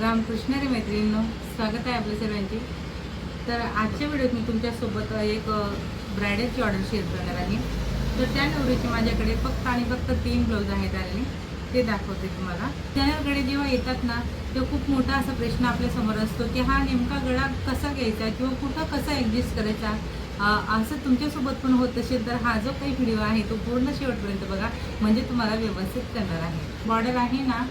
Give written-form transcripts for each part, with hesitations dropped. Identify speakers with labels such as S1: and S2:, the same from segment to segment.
S1: रामकृष्ण रे मैत्रिणींनो, स्वागत आहे आपल्या सर्वांचे। तर आजच्या व्हिडिओत मी तुमच्यासोबत एक ब्रायडलची ऑर्डर शेअर करणार आहे। तर त्या नवरीचे माझ्याकडे फक्त आणि फक्त 3 ब्लाऊज आहेत आलेले, ते दाखवते तुम्हाला। त्याकडे जेव्हा येतात ना, तेव्हा खूप मोठा असा प्रश्न आपल्या समोर असतो की हा नेमका गळा कसा घ्यायचा किंवा कुठं कसा ॲडजस्ट करायचा। असं तुमच्यासोबत पण होत असेल तर हा जो काही व्हिडिओ आहे तो पूर्ण शेवटपर्यंत बघा, म्हणजे तुम्हाला व्यवस्थित करणार आहे। बॉर्डर आहे ना,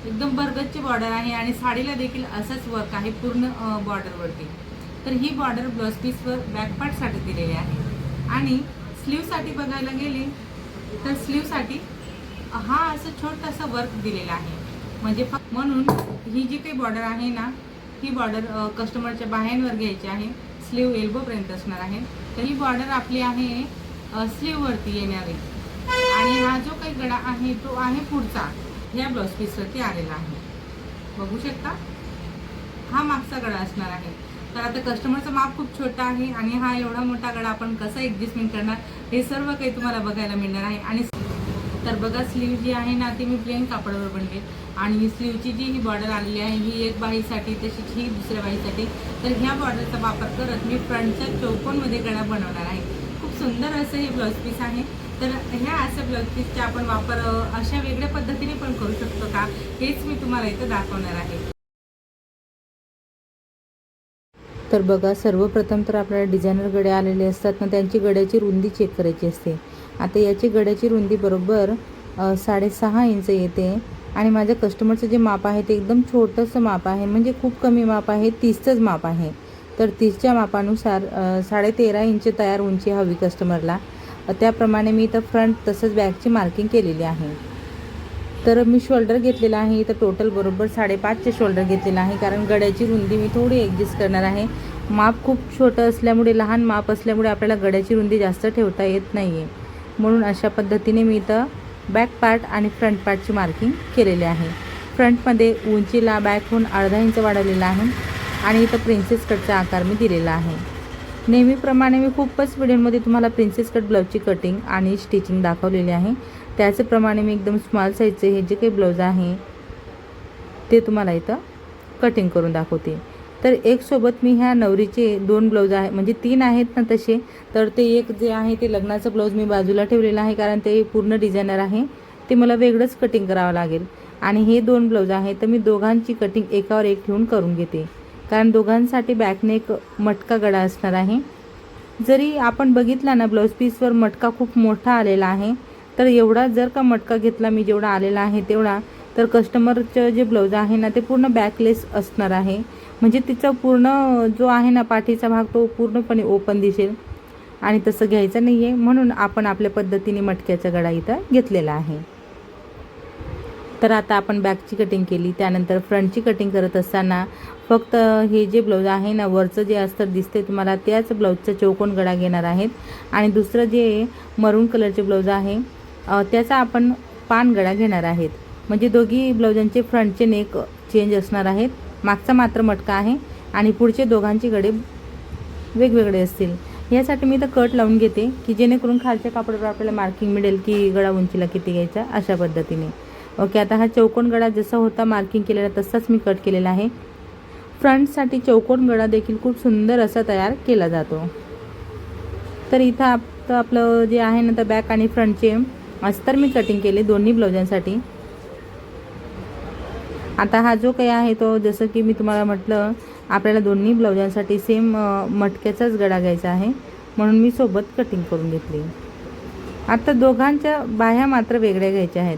S1: एकदम भरगच्ची बॉर्डर आहे आणि साडीला देखील असंच वर्क आहे पूर्ण बॉर्डरवरती। तर ही बॉर्डर ब्लाउज पीसवर बॅक पार्टसाठी दिलेली आहे आणि स्लीवसाठी बघायला गेले तर स्लीवसाठी हा असं छोटासा वर्क दिलेला आहे। म्हणजे म्हणून ही जी काही बॉर्डर आहे ना, ही बॉर्डर कस्टमरच्या बाह्यांवर घ्यायची आहे, स्लीव एल्बोपर्यंत असणार आहे। तर ही बॉर्डर आपली आहे स्लीववरती येणारी आणि हा जो काही गळा आहे तो आहे पुढचा ह्या ब्लाउज पीसवरती आलेला आहे, बघू शकता। हा मागचा गळा असणार आहे। तर आता कस्टमरचं माप खूप छोटा आहे आणि हा एवढा मोठा गळा आपण कसा ॲडजस्टमेंट करणार हे सर्व काही तुम्हाला बघायला मिळणार आहे। आणि तर बघा, स्लीव जी आहे ना ती मी प्लेन कापडावर बनले आणि स्लीवची जी ही बॉर्डर आलेली आहे ही एक बाहीसाठी तशीच ही दुसऱ्या बाहीसाठी। तर ह्या बॉर्डरचा वापर करत मी फ्रंटच्या चौकोनमध्ये गळा बनवणार आहे। खूप सुंदर असं हे ब्लाउज पीस आहे। तर ह्या अशा ब्लाउज पीसचा आपण वापर अशा वेगळ्या पद्धतीने पण करू शकतो का, हेच मी तुम्हाला इथं दाखवणार आहे।
S2: तर बघा, सर्वप्रथम तर आपल्याला डिझायनर गळे आलेले असतात ना, त्यांची गड्याची रुंदी चेक करायची असते। आता याची गड्याची रुंदी बरोबर 6.5 इंच येते आणि माझ्या कस्टमरचं जे माप आहे ते एकदम छोटंसं माप आहे, म्हणजे खूप कमी माप आहे, 30चंच माप आहे। तर 30च्या मापानुसार 13.5 इंच तयार उंची हवी कस्टमरला, त्याप्रमाणे मी इथं फ्रंट तसंच बॅकची मार्किंग केलेली आहे। तर मी शोल्डर घेतलेला आहे, इथं टोटल बरोबर 5.5चे शोल्डर घेतलेला आहे, कारण गड्याची रुंदी मी थोडी ॲडजस्ट करणार आहे। माप खूप छोटं असल्यामुळे, लहान माप असल्यामुळे आपल्याला गड्याची रुंदी जास्त ठेवता येत नाही आहे, म्हणून अशा पद्धतीने मी इथं बॅक पार्ट आणि फ्रंट पार्टची मार्किंग केलेली आहे। फ्रंटमध्ये उंचीला बॅकहून 1/2 इंच वाढवलेला आहे आणि इथं प्रिन्सेस कटचा आकार मी दिलेला आहे। नेहमीप्रमाणे मी खूपच व्हिडिओमध्ये तुम्हाला प्रिन्सेस कट ब्लाऊजची कटिंग आणि स्टिचिंग दाखवलेली आहे, त्याचप्रमाणे मी एकदम स्मॉल साईजचे हे जे काही ब्लाऊज आहे ते तुम्हाला इथं कटिंग करून दाखवते। तर एक सोबत मी ह्या नवरीचे 2 ब्लाऊज आहे, म्हणजे 3 आहेत ना तसे, तर ते एक जे आहे ते लग्नाचं ब्लाऊज मी बाजूला ठेवलेलं आहे, कारण ते पूर्ण डिझायनर आहे, ते मला वेगळंच कटिंग करावं लागेल। आणि हे 2 ब्लाऊज आहे तर मी दोघांची कटिंग एकावर एक ठेवून करून घेते, कारण दोघांसाठी बॅकनेक मटका गळा असणार आहे। जरी आपण बघितला ना, ब्लाऊज पीसवर मटका खूप मोठा आलेला आहे, तर एवढा जर का मटका घेतला मी जेवढा आलेला आहे तेवढा, तर कस्टमरचं जे ब्लाऊज आहे ना ते पूर्ण बॅकलेस असणार आहे, म्हणजे तिचा पूर्ण जो आहे ना पाठीचा भाग तो पूर्णपणे ओपन दिसेल आणि तसं घ्यायचं नाही आहे, म्हणून आपण आपल्या पद्धतीने मटक्याचा गळा इथं घेतलेला आहे। तर आता आपण बॅकची कटिंग केली, त्यानंतर फ्रंटची कटिंग करत असताना फक्त हे जे ब्लाऊज आहे ना वरचं जे अस्तर दिसते तुम्हाला, त्याच ब्लाऊजचा चौकोन गळा घेणार आहेत आणि दुसरं जे मरून कलरचे ब्लाऊज आहे त्याचा आपण पान गळा घेणार आहेत, म्हणजे दोघी ब्लाऊजांचे फ्रंटचे नेक चेंज असणार आहेत, मागचा मात्र मटका आहे आणि पुढचे दोघांचे गळे वेगवेगळे असतील। यासाठी मी तर कट लावून घेते की जेणेकरून खालच्या कापडावर आपल्याला मार्किंग मिळेल की गळा उंचीला किती घ्यायचा, अशा पद्धतीने। ओके, आता हा चौकोन गळा जसा होता मार्किंग केलेला तसाच मी कट केलेला आहे। फ्रंटसाठी चौकोन गळा देखील खूप सुंदर असा तयार केला जातो। तर इथं आपलं जे आहे ना तर बॅक आणि फ्रंटचे अस्तर मी कटिंग केले दोन्ही ब्लाऊजांसाठी। आता हा जो काही आहे तो, जसं की मी तुम्हाला म्हटलं, आपल्याला दोन्ही ब्लाऊजांसाठी सेम मटक्याचाच गळा घ्यायचा आहे, म्हणून मी सोबत कटिंग करून घेतली। आता दोघांच्या बाह्या मात्र वेगळ्या घ्यायच्या आहेत।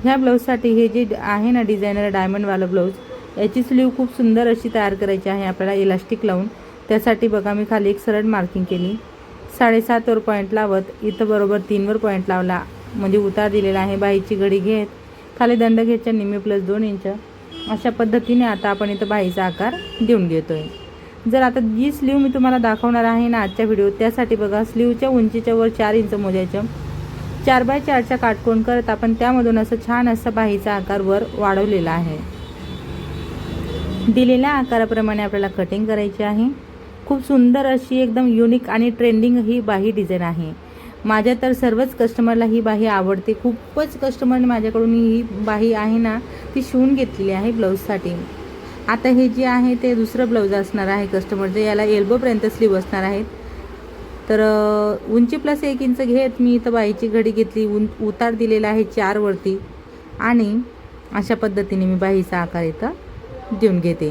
S2: ह्या ब्लाऊजसाठी हे जे आहे ना डिझायनर डायमंडवाला ब्लाऊज, याची स्लीव खूप सुंदर अशी तयार करायची आहे आपल्याला इलास्टिक लावून। त्यासाठी बघा मी खाली एक सरळ मार्किंग केली, 7.5 वर पॉईंट लावत इथं बरोबर 3 वर पॉईंट लावला, म्हणजे उतार दिलेला आहे। बाहीची घडी घेत खाली दंड घ्यायच्या निम्मे प्लस 2 इंच, अशा पद्धतीने आता आपण इथं बाहीचा आकार देऊन घेतोय। जर आता जी स्लीव मी तुम्हाला दाखवणार आहे ना आजच्या व्हिडिओत, त्यासाठी बघा स्लीवच्या उंचीच्या वर 4 इंच मोजायचं, 4x4चा काटकोन करत आपण त्यामधून असं छान असा बाहीचा आकार वर वाढवलेला आहे। दिलेल्या आकाराप्रमाणे आपल्याला कटिंग करायची आहे। खूप सुंदर अशी एकदम युनिक आणि ट्रेंडिंग ही बाही डिझाईन आहे। माझ्या तर सर्वच कस्टमरला ही बाही आवडते, खूपच कस्टमरने माझ्याकडून ही बाही आहे ना ती शिवून घेतलेली आहे ब्लाऊजसाठी। आता हे जे आहे ते दुसरं ब्लाऊज असणार आहे कस्टमरचं. याला एल्बोपर्यंत स्लीव असणार आहेत. तर उंची प्लस 1 इंच घेत मी इथं बाहीची घडी घेतली. उतार दिलेला आहे 4 वरती आणि अशा पद्धतीने मी बाहीचा आकार इथं देऊन घेते.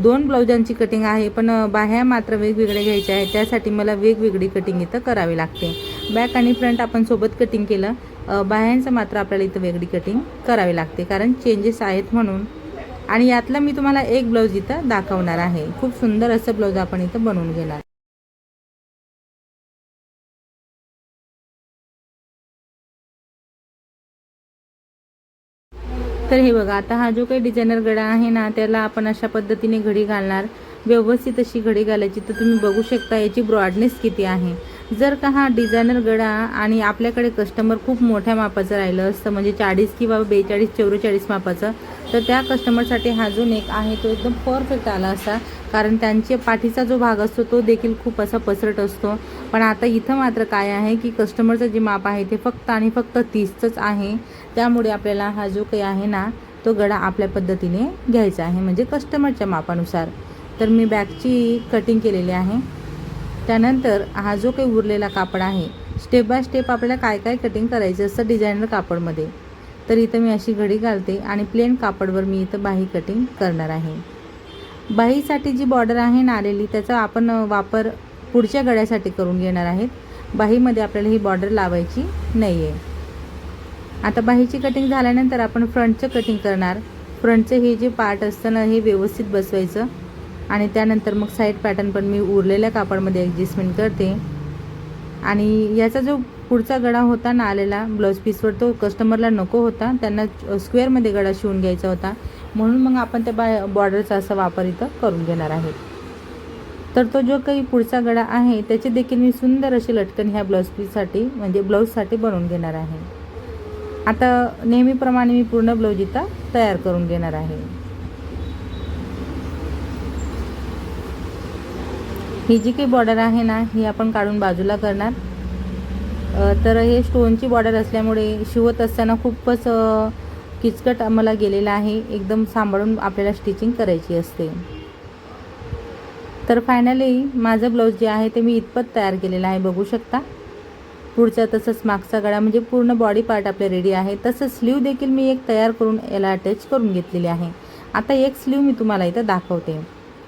S2: 2 ब्लाउजांची कटिंग आहे, पण बाह्या मात्र वेगवेगळ्या घ्यायच्या आहेत. त्यासाठी मला वेगवेगळी कटिंग इथं करावी लागते. बॅक आणि फ्रंट आपण सोबत कटिंग केलं, बाह्यांचं मात्र आपल्याला इथं वेगळी कटिंग करावी लागते कारण चेंजेस आहेत म्हणून. आणि यातला मी तुम्हाला एक ब्लाऊज इथं दाखवणार आहे. खूप सुंदर असं ब्लाऊज आपण इथं बनवून घेणार. तर हे बघा, आता हा जो काही डिझायनर गळा आहे ना, त्याला आपण अशा पद्धतीने घडी घालणार. व्यवस्थित अशी घडी घालायची. तर तुम्ही बघू शकता याची ब्रॉडनेस किती आहे. जर का हा डिझायनर गळा आणि आपल्याकडे कस्टमर खूप मोठ्या मापाचं राहिलं असतं, म्हणजे 40 किंवा 42-44 मापाचं, तर त्या कस्टमरसाठी हा जो नेक आहे तो एकदम परफेक्ट आला असता. कारण त्यांचे पाठीचा जो भाग असतो तो देखील खूप असा पसरट असतो. पण आता इथं मात्र काय आहे की कस्टमरचं जे माप आहे ते फक्त आणि फक्त 30च आहे. त्यामुळे आपल्याला हा जो काही आहे ना, तो गळा आपल्या पद्धतीने घ्यायचा आहे, म्हणजे कस्टमरच्या मापानुसार. तर मी बॅकची कटिंग केलेली आहे. त्यानंतर हा जो काही उरलेला कापड आहे, स्टेप बाय स्टेप आपल्याला काय काय कटिंग करायचं असतं डिझायनर कापडमध्ये. तर इथं मी अशी घडी घालते आणि प्लेन कापडवर मी इथं बाही कटिंग करणार आहे. बाहीसाठी जी बॉर्डर आहे ना आलेली, त्याचा आपण वापर पुढच्या गळ्यासाठी करून घेणार आहेत. बाहीमध्ये आपल्याला ही बॉर्डर लावायची नाही आहे. आता बाहीची कटिंग झाल्यानंतर आपण फ्रंटचं कटिंग करणार. फ्रंटचं हे जे पार्ट असतं ना, हे व्यवस्थित बसवायचं आणि त्यानंतर मग साईड पॅटर्न पण मी उरलेल्या कापडमध्ये ॲडजस्टमेंट करते. आणि याचा जो पुढचा गळा होता ना आलेला ब्लाऊज पीसवर, तो कस्टमरला नको होता. त्यांना स्क्वेअरमध्ये गळा शिवून घ्यायचा होता, म्हणून मग आपण त्या बॉर्डरचा असा वापर इथं करून घेणार आहे. तर तो जो काही पुढचा गळा आहे त्याचे देखील मी सुंदर अशी लटकन ह्या ब्लाऊज पीससाठी म्हणजे ब्लाऊजसाठी बनवून घेणार आहे. आता नेहमीप्रमाणे मी पूर्ण ब्लाऊज इथं तयार करून घेणार आहे. ही जी काही बॉर्डर आहे ना, ही आपण काढून बाजूला करणार. तर हे स्टोनची बॉर्डर असल्यामुळे शिवत असताना खूपच किचकट आम्हाला गेलेला आहे. एकदम सांभाळून आपल्याला स्टिचिंग करायची असते. तर फायनली माझं ब्लाऊज जे आहे ते मी इतपत तयार केलेलं आहे, बघू शकता. पुढचा तसंच मागचा गळा म्हणजे पूर्ण बॉडी पार्ट आपले रेडी आहे. तसंच स्लीव देखील मी एक तयार करून याला अटॅच करून घेतलेली आहे. आता एक स्लीव मी तुम्हाला इथं दाखवते.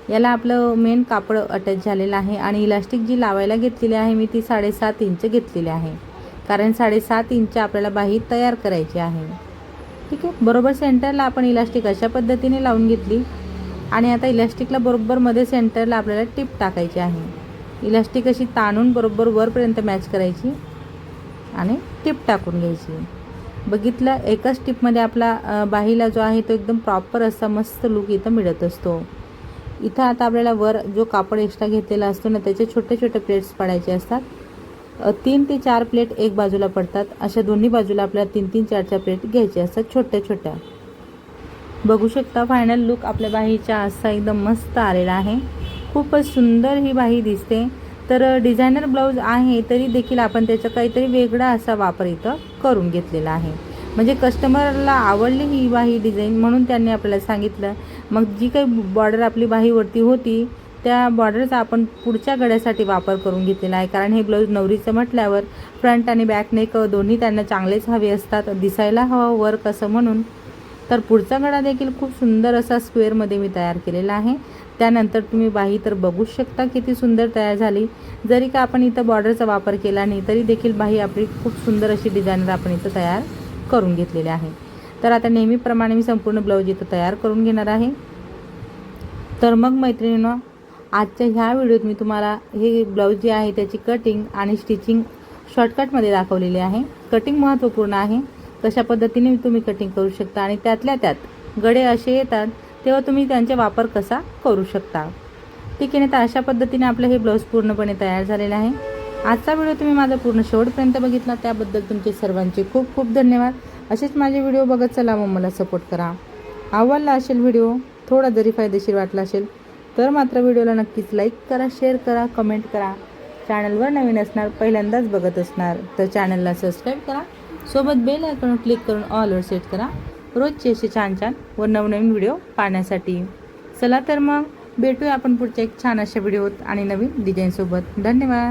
S2: याला आपलं मेन कापड अटॅच झालेलं आहे आणि इलास्टिक जी लावायला घेतलेली आहे मी ती 7.5 इंच घेतलेली आहे. कारण 7.5 इंच आपल्याला बाही तयार करायची आहे. ठीक आहे. बरोबर सेंटरला आपण इलास्टिक अशा पद्धतीने लावून घेतली आणि आता इलास्टिकला बरोबर मध्ये सेंटरला आपल्याला टिप टाकायची आहे. इलास्टिक अशी ताणून बरोबर वरपर्यंत मॅच करायची आणि टिप टाकून घ्यायची. बघितलं, एकाच टिपमध्ये आपला बाहीला जो आहे तो एकदम प्रॉपर असा मस्त लुक इथं मिळत असतो. इथं आता आपल्याला वर जो कापड एक्स्ट्रा घेतलेला असतो ना, त्याचे छोटे छोटे प्लेट्स पाडायचे असतात. 3 ते 4 प्लेट एक बाजूला पडतात. अशा दोन्ही बाजूला आपल्याला 3-3, 4-4 प्लेट घ्यायचे असतात छोट्या छोट्या. बघू शकता फायनल लुक आपल्या बाहीचा असा एकदम मस्त आलेला आहे. खूपच सुंदर ही बाही दिसते. तर डिझायनर ब्लाऊज आहे तरी देखील आपण त्याचा काहीतरी वेगळा असा वापर इथं करून घेतलेला आहे. म्हणजे कस्टमरला आवडली ही बाही डिझाईन म्हणून त्यांनी आपल्याला सांगितलं. मग जी काही बॉर्डर आपली बाहीवरती होती त्या बॉर्डरचा आपण पुढच्या गळ्यासाठी वापर करून घेतलेला आहे. कारण हे ब्लाऊज नवरीचं म्हटल्यावर फ्रंट आणि बॅक नेक दोन्ही त्यांना चांगलेच हवे असतात, दिसायला हवं वर्क असं म्हणून. तर पुढचा गळा देखील खूप सुंदर असा स्क्वेअरमध्ये मी तयार केलेला आहे. त्यानंतर तुम्ही बाही तर बघू शकता किती सुंदर तयार झाली. जरी का आपण इथं बॉर्डरचा वापर केला नाही तरी देखील बाही आपली खूप सुंदर अशी डिझायनर आपण इथं तयार करून घेतलेले आहे. तर आता नेहमीप्रमाणे मी संपूर्ण ब्लाऊज इथं तयार करून घेणार आहे. तर मग मैत्रिणींनो, आजच्या ह्या व्हिडिओत मी तुम्हाला हे ब्लाऊज जे आहे त्याची कटिंग आणि स्टिचिंग शॉर्टकटमध्ये दाखवलेली आहे. कटिंग महत्त्वपूर्ण आहे. कशा पद्धतीने तुम्ही कटिंग करू शकता आणि त्यातल्या त्यात गळे असे येतात तेव्हा तुम्ही त्यांचा वापर कसा करू शकता. ठीक आहे ना. तर अशा पद्धतीने आपलं हे ब्लाऊज पूर्णपणे तयार झालेलं आहे. आजचा व्हिडिओ तुम्ही माझा पूर्ण शेवटपर्यंत बघितला त्याबद्दल तुमचे सर्वांचे खूप खूप धन्यवाद. असेच माझे व्हिडिओ बघत चला, मग मला सपोर्ट करा. आवडला असेल व्हिडिओ, थोडा जरी फायदेशीर वाटला असेल तर मात्र व्हिडिओला नक्कीच लाईक करा, शेअर करा, कमेंट करा. चॅनलवर नवीन असणार, पहिल्यांदाच बघत असणार तर चॅनलला सबस्क्राईब करा. सोबत बेल आयकॉनवर क्लिक करून ऑलवर सेट करा रोजचे असे छान छान व नवनवीन व्हिडिओ पाहण्यासाठी. चला तर मग भेटूया आपण पुढच्या एक छान अशा व्हिडिओत आणि नवीन डिझाईनसोबत. धन्यवाद.